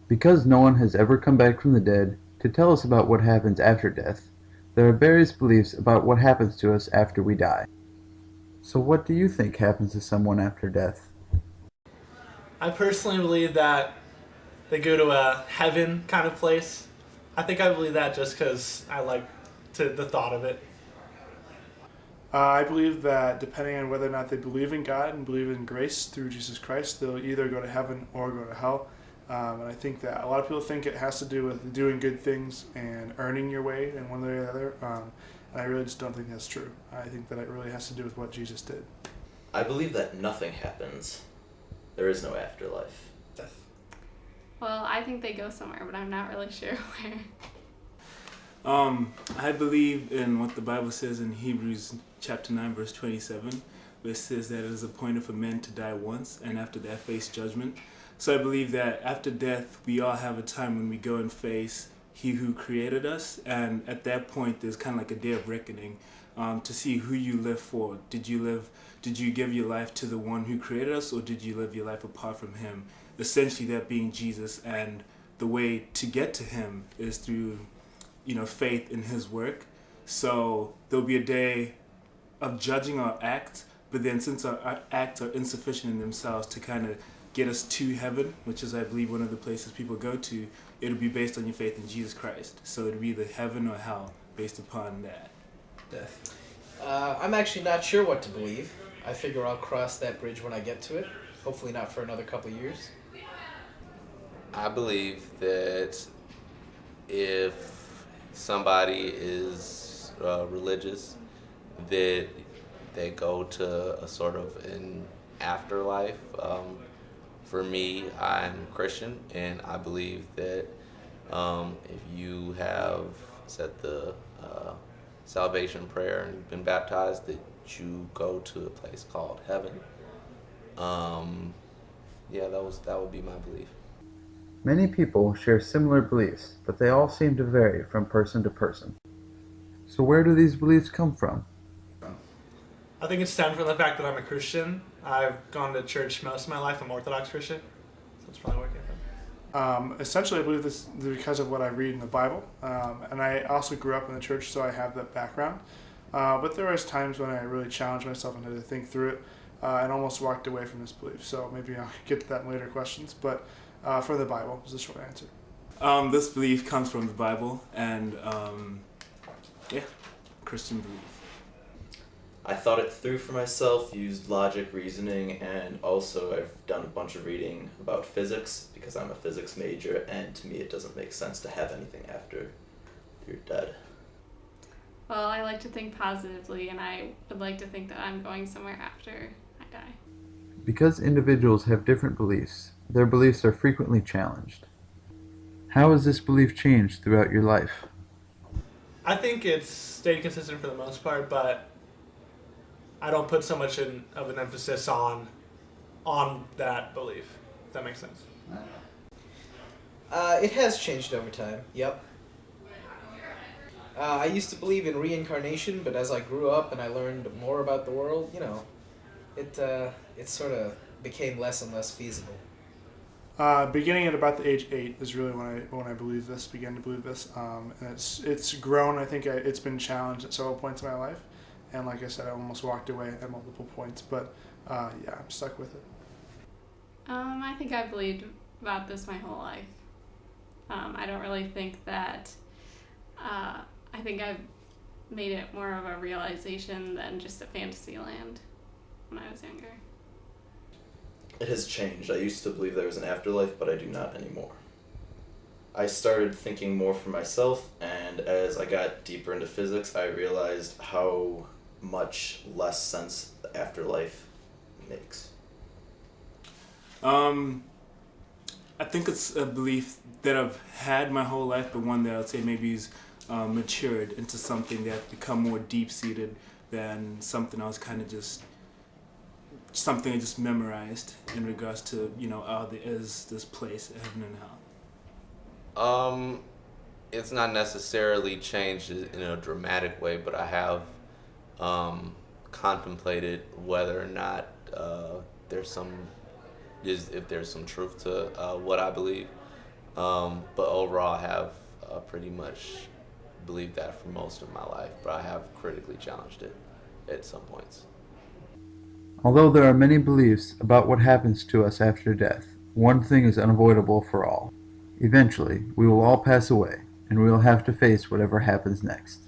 Because no one has ever come back from the dead to tell us about what happens after death, there are various beliefs about what happens to us after we die. So what do you think happens to someone after death? I personally believe that they go to a heaven kind of place. I believe that just because I like the thought of it. I believe that depending on whether or not they believe in God and believe in grace through Jesus Christ, they'll either go to heaven or go to hell. And I think that a lot of people think it has to do with doing good things and earning your way in one way or the other. And I really just don't think that's true. I think that it really has to do with what Jesus did. I believe that nothing happens. There is no afterlife. Well, I think they go somewhere, but I'm not really sure where. I believe in what the Bible says in Hebrews chapter 9, verse 27, where it says that it is appointed for men to die once and after that face judgment. So I believe that after death, we all have a time when we go and face He who created us. And at that point, there's kind of like a day of reckoning to see who you live for. Did you give your life to the one who created us, or did you live your life apart from Him? Essentially, that being Jesus, and the way to get to Him is through faith in His work. So there'll be a day of judging our acts, but then since our acts are insufficient in themselves to kind of get us to heaven, which is I believe one of the places people go to, it'll be based on your faith in Jesus Christ. So it'll be either heaven or hell based upon that. Death. I'm actually not sure what to believe. I figure I'll cross that bridge when I get to it. Hopefully not for another couple years. I believe that if somebody is religious, that they go to a sort of an afterlife. For me, I'm Christian, and I believe that if you have said the salvation prayer and you've been baptized, that you go to a place called heaven. Yeah, that would be my belief. Many people share similar beliefs, but they all seem to vary from person to person. So where do these beliefs come from? I think it stems from the fact that I'm a Christian. I've gone to church most of my life. I'm Orthodox Christian, so that's probably where it came from. Essentially, I believe this because of what I read in the Bible. And I also grew up in the church, so I have that background. But there was times when I really challenged myself and had to think through it and almost walked away from this belief. So maybe I'll get to that in later questions. But for the Bible is the short answer. This belief comes from the Bible and Christian belief. I thought it through for myself, used logic, reasoning, and also I've done a bunch of reading about physics because I'm a physics major, and to me it doesn't make sense to have anything after you're dead. Well, I like to think positively, and I would like to think that I'm going somewhere after I die. Because individuals have different beliefs, their beliefs are frequently challenged. How has this belief changed throughout your life? I think it's stayed consistent for the most part, but I don't put so much of an emphasis on that belief. If that makes sense. It has changed over time, yep. I used to believe in reincarnation, but as I grew up and I learned more about the world, it sort of became less and less feasible. Beginning at about the age 8 is really when I believe this, began to believe this, and it's grown. I think it's been challenged at several points in my life, and like I said, I almost walked away at multiple points, but yeah, I'm stuck with it. I think I've believed about this my whole life. I don't really think that. I think I've made it more of a realization than just a fantasy land when I was younger. It has changed. I used to believe there was an afterlife, but I do not anymore. I started thinking more for myself, and as I got deeper into physics, I realized how much less sense the afterlife makes. I think it's a belief that I've had my whole life, but one that I'd say maybe is matured into something that's become more deep-seated than something I was kind of just something I just memorized in regards to, there is this place, heaven and hell. It's not necessarily changed in a dramatic way, but I have contemplated whether or not if there's some truth to what I believe. But overall, I have pretty much believed that for most of my life, but I have critically challenged it at some points. Although there are many beliefs about what happens to us after death, one thing is unavoidable for all. Eventually, we will all pass away, and we will have to face whatever happens next.